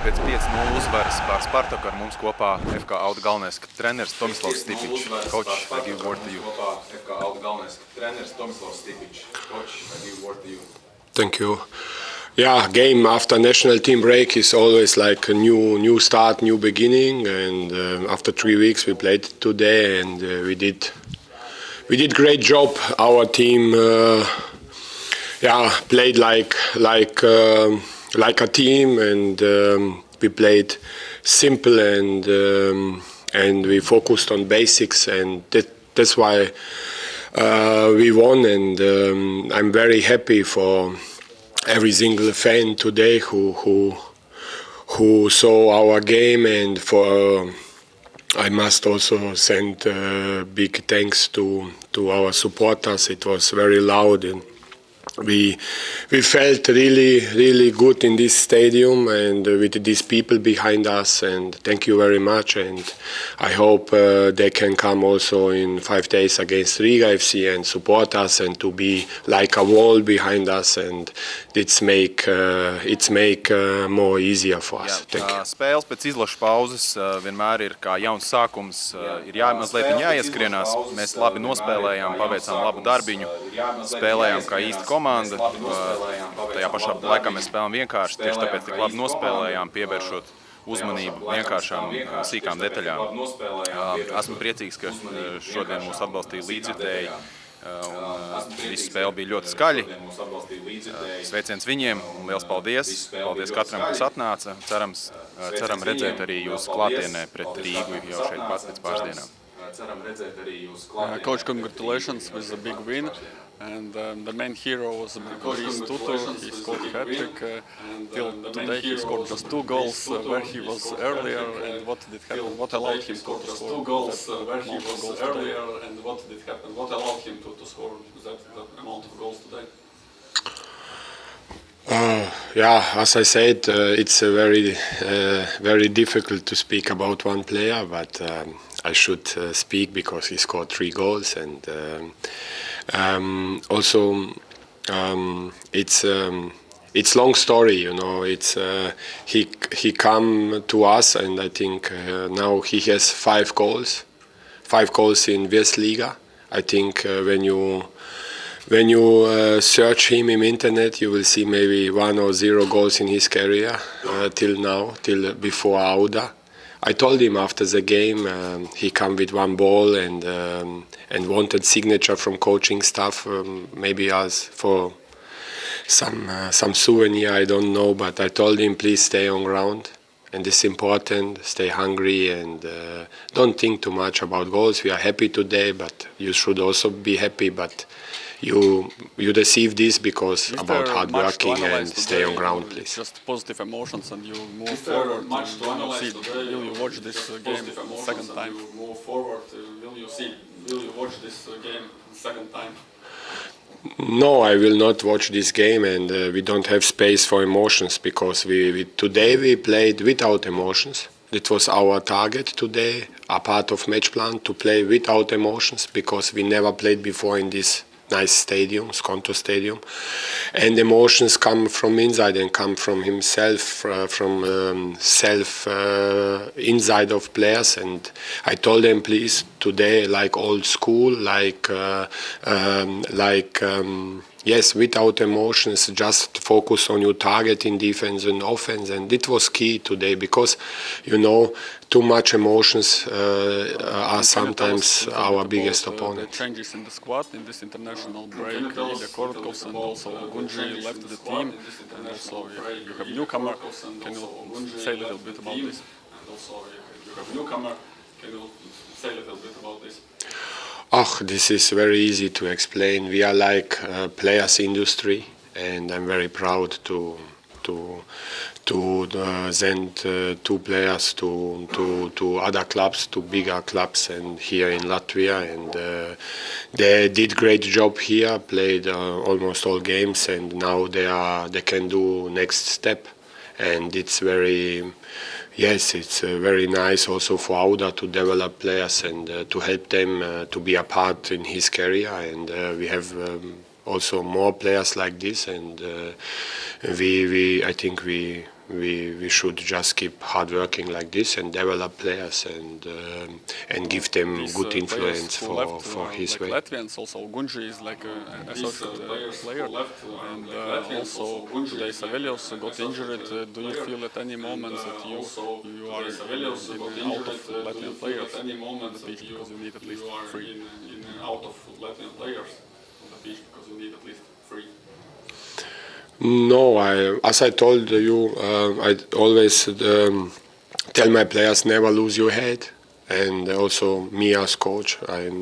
Pēc 5-0 uzvaras pār Spartaku ar mums kopā FK Auda galvenais treneris Tomislavs Stipičs. Coach, I give word to you. FK Auda galvenais treneris Tomislavs Stipičs. Coach, I give word to you. Thank you. Yeah, game after national team break is always like a new start, new beginning. And after 3 weeks, we played today, and we did great job. Our team, played like a team, and we played simple, and we focused on basics, and that's why we won. And I'm very happy for every single fan today who saw our game, and for I must also send big thanks to our supporters. It was very loud, and we felt really good in this stadium, and with these people behind us, and thank you very much. And I hope they can come also in 5 days against Riga FC and support us, and to be like a wall behind us, and it's make more easier for us. Thank you. Spēles pēc izlašu pauzes vienmēr ir kā jauns sākums, ir mazliet jāieskrienās. Mēs labi nospēlējām, paveicām labu darbiņu, spēlējām kā īsta komanda. Tajā pašā laikā mēs spēlējām vienkārši, tieši tāpēc tik labi nospēlējām, pievēršot uzmanību vienkāršām, sīkām detaļām. Esmu priecīgs, ka šodien mūs atbalstīja līdzjutēji, un visa spēle bija ļoti skaļi. Sveiciens viņiem un liels paldies! Paldies katram, kas atnāca. Ceram redzēt arī jūs klātienē pret Rīgu jau šeit pat pēc pāris dienām. Coach, congratulations with the big win. And the main hero was Boris Tutu. He scored hat-trick. Till today he scored just 2 goals where he was earlier. And what did happen? What allowed him to score that amount of goals today? As I said, it's very difficult to speak about one player, but I should speak because he scored 3 goals, and also it's long story, you know. It's he come to us, and I think now he has 5 goals in Virslīgā. I think when you search him in internet, you will see maybe 1 or 0 goals in his career till before Auda. I told him after the game, he come with 1 ball and wanted signature from coaching staff, maybe as for some souvenir, I don't know. But I told him, please stay on ground, and it's important. Stay hungry, and don't think too much about goals. We are happy today, but you should also be happy. But you receive this because about hard working, and stay on ground, please. Just positive emotions, and you move forward. Will you watch this game second time? No, I will not watch this game, and we don't have space for emotions, because today we played without emotions. It was our target today, a part of match plan, to play without emotions, because we never played before in this nice stadium, Skonto Stadium, and emotions come from inside and come from himself, from inside of players. And I told them, please, today, like old school, yes, without emotions, just focus on your target in defense and offense. And it was key today, because, you know, too much emotions are sometimes our biggest opponent. The changes in the squad in this international break, Ilya Korotkovs and also Gunji left the team, and also you have newcomer. Can you say a little bit about this? This is very easy to explain. We are like players industry, and I'm very proud to send 2 players to other clubs, to bigger clubs, and here in Latvia, and they did great job here, played almost all games, and now they can do next step, and it's very nice also for Auda to develop players and to help them to be a part in his career, and we have also more players like this, and I think we we should just keep hard working like this and develop players and give them good influence for his way. Latvians, also Gunji is like an associate player, and also today Savelios got injured. Do you feel at any moment that you are out of Latvian players on the pitch because you need at least three? Out of Latvian players on the pitch because you need at least three. No, as I told you, I always tell my players never lose your head, and also me as coach, I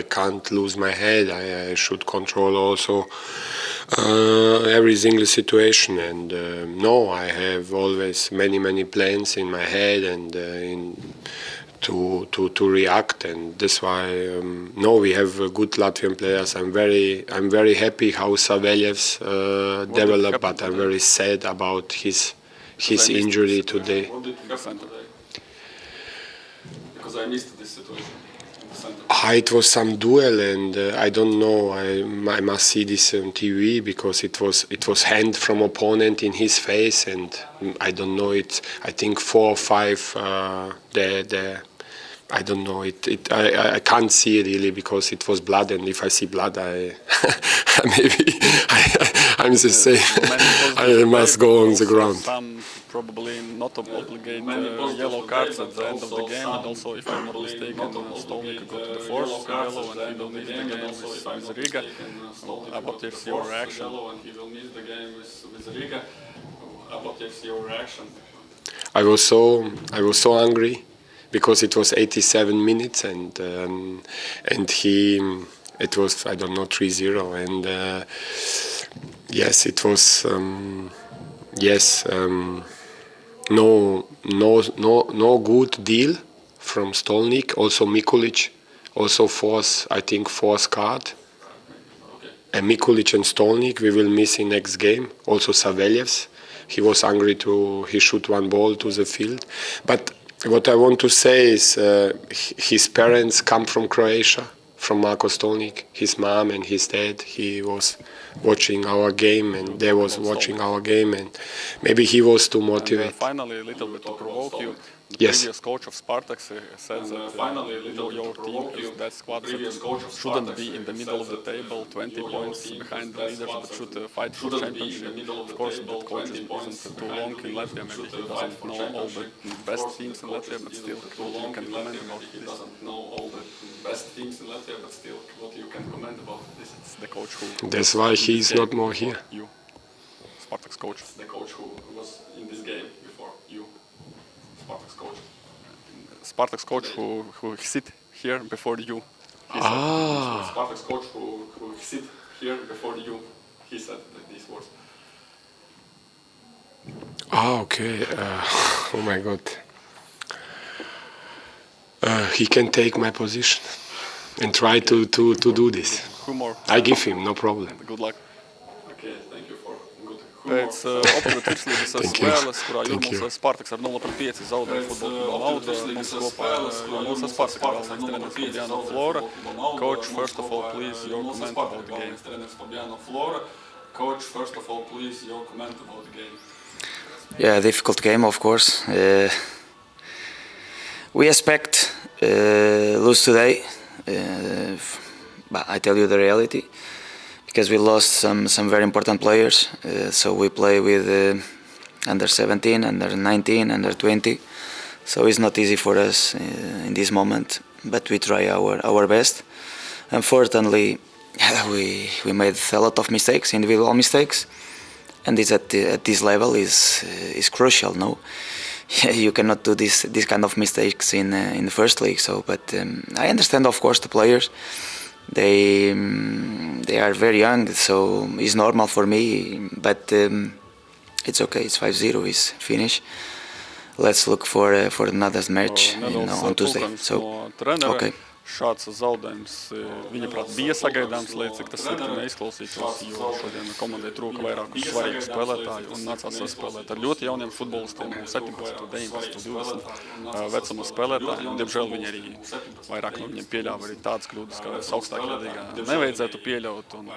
can't lose my head. I should control also every single situation, and no, I have always many plans in my head and to react, and that's why no, we have good Latvian players. I'm very happy how Savelievs developed, but I'm very sad about his injury today. What did happen today? Because I missed this situation. It was some duel, and I don't know. I must see this on TV because it was hand from opponent in his face, and I don't know. I think 4 or 5. I don't know. I can't see it really because it was blood, and if I see blood, I'm the same. I must go on the ground. Some probably not obligate yellow cards at the end of the game, and also, if I'm not mistaken, Stolnik got to the fourth yellow, and he will miss the game with Riga. What is your reaction? What is your reaction? I was so angry, because it was 87 minutes and it was, I don't know, 3-0, and yes, it was no good deal from Stolnik. Also Mikulic, also fourth card. And Mikulic and Stolnik we will miss in next game. Also Savelievs, he was angry he shoot one ball to the field, but what I want to say is his parents come from Croatia, from Marko Stolnik. His mom and his dad, he was watching our game, and they was watching our game, and maybe he was too motivated. And, finally, a little bit to provoke you, the previous coach of Spartaks said that your team is that squad that shouldn't be in the middle of the table, 20 points behind the leaders, but should fight for championship. Of course, that coach isn't too long in Latvia. Maybe he doesn't know all the best teams in Latvia, but still, what you can comment about this? He doesn't know all the best teams in Latvia, but still, what you can comment about this? It's the coach who. That's why he's not more here. You, Spartaks coach, the coach who was in this game before you. Spartaks coach. Spartaks coach who sit here before you. Spartaks coach who sit here before you. He said these words. Okay. Oh my God. He can take my position and try to do this. Humor. I give him no problem. Good luck. Okay, thank you for good humor. Pēc opera Virslīgas spēles, kurā Jūrmals Spartaks ar 0-5 zaudēja futbola Auda, mums kopā Jūrmals Spartaks galvenais treneris Fabiano Flora. Coach, first of all, please, your comment about the game. Fabiano Flora. Coach, first of all, please, your comment about the game. Yeah, difficult game, of course. We expect lose today, but I tell you the reality, because we lost some very important players. So we play with under 17, under 19, under 20. So it's not easy for us in this moment, but we try our best. Unfortunately, we made a lot of mistakes, individual mistakes, and this at this level is crucial. No, you cannot do this kind of mistakes in the first league. So, but I understand, of course, the players. They are very young, so it's normal for me. But it's okay. It's 5-0. It's finished. Let's look for another match on Tuesday. So, okay. šāds zaudējums, viņaprāt, bija sagaidāms, lai cik tas slikti neizklausītos, jo šodien komandai trūka vairākus svarīgus spēlētāju un nācās saspēlēt ar ļoti jauniem futbolistiem, 17, 19, 20 vecuma spēlētājiem. Diemžēl viņi arī vairāk no viņiem pieļāva arī tādas kļūdas, kādas augstākajā līgā nevajadzētu pieļaut. Un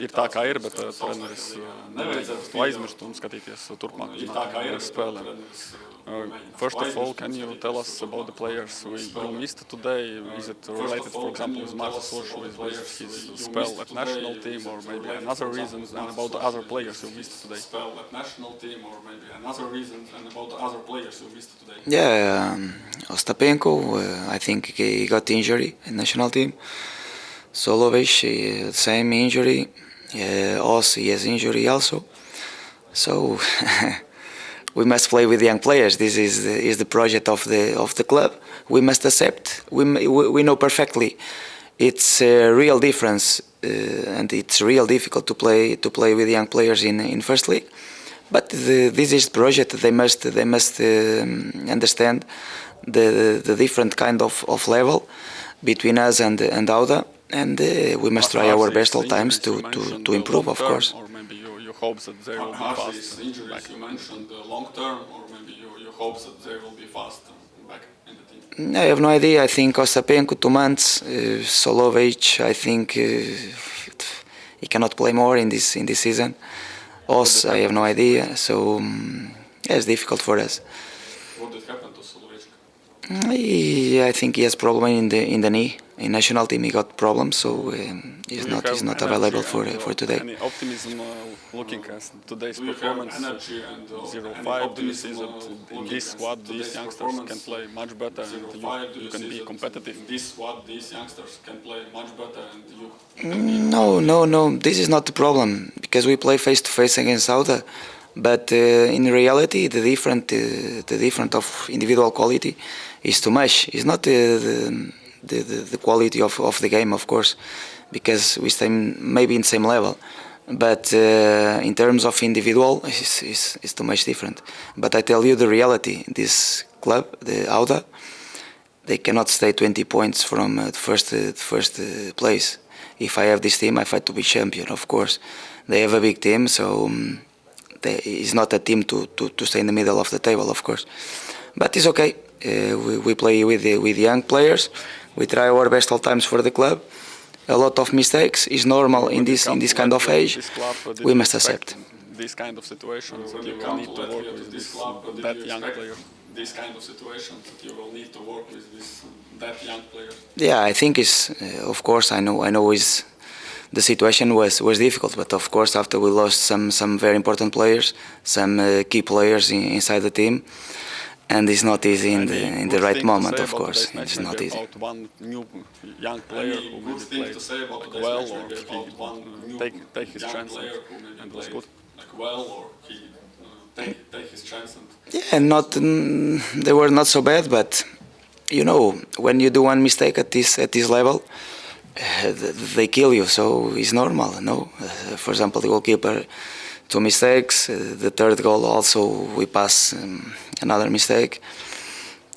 ir tā, kā ir, bet treneris nevajadzētu to aizmirst un skatīties turpmāk spēlēm. First of all, can you tell us about the players you missed today? Is it related, for example, with with his spell at national team, or maybe another reasons, and about the other players you missed today? Yeah, Ostapenko, I think he got injury in national team. Solovic, same injury. Also, he has injury also. So we must play with young players. This is the project of the club. We must accept. We know perfectly it's a real difference, and it's real difficult to play with young players in first league. But this is the project. They must understand the different kind of level between us and Auda, and we must try our best all times to improve, of course. Or maybe you hope that they will be fast. Injuries you mentioned long term, or maybe you hope that they will be fast back in the team. I have no idea. I think Ostapenko 2 months. Solovic, I think he cannot play more in this season. Also, I have no idea. So yeah, it's difficult for us. What did happen to Solovic? I think he has problem in the knee. In national team, he got problems, so he's not available for today. Any optimism looking at today's performance? 0-5. Do you see that in this squad these youngsters can play much better and you can be competitive? In this squad, these youngsters can play much better and you can be No. This is not the problem because we play face to face against Auda. But in reality, the different of individual quality is too much. It's not the quality of the game, of course, because we stay maybe in the same level. But in terms of individual, it's too much different. But I tell you the reality. This club, the Auda, they cannot stay 20 points from first place. If I have this team, I fight to be champion, of course. They have a big team, so it's not a team to stay in the middle of the table, of course. But it's okay. We play with young players. We try our best all times for the club. A lot of mistakes is normal in this kind of age. We must accept. These kind of situations that you will need to work with that young player. These kind of situations that you will need to work with that young player. Yeah, I think it's of course I know is the situation was difficult, but of course after we lost some very important players, some key players inside the team. And it's not easy in the right moment, of course. It's not easy. About one new young player who maybe played well, or he take his chance and was good. Or he take his chance and Yeah, they were not so bad, but you know, when you do one mistake at this level, they kill you. So it's normal, no? For example, the goalkeeper, 2 mistakes. The third goal also we pass another mistake.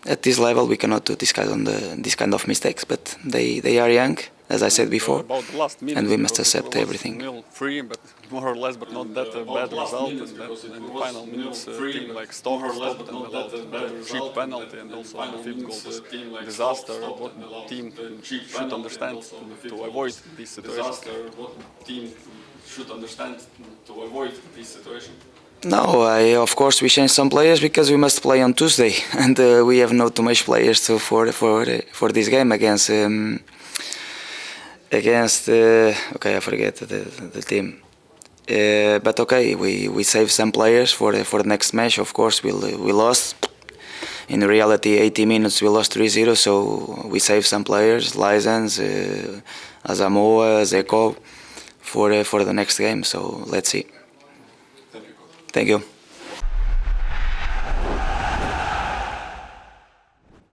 At this level, we cannot do this kind of mistakes. But they are young, as I said before, and we must accept everything. 0-3, but more or less, but not that bad result. And in the final minutes, team like stopped and allowed a cheap penalty, and also the 5th goal was a disaster. What team should understand to avoid this situation? should understand to avoid this situation? No, of course we changed some players because we must play on Tuesday, and we have not too much players for this game against okay, I forget the team. But okay, we saved some players for the next match. Of course, we lost. In reality, 80 minutes we lost 3-0, so we saved some players, License, Azamoa, Zeko, for the next game. So let's see. Thank you, Coach. Thank you.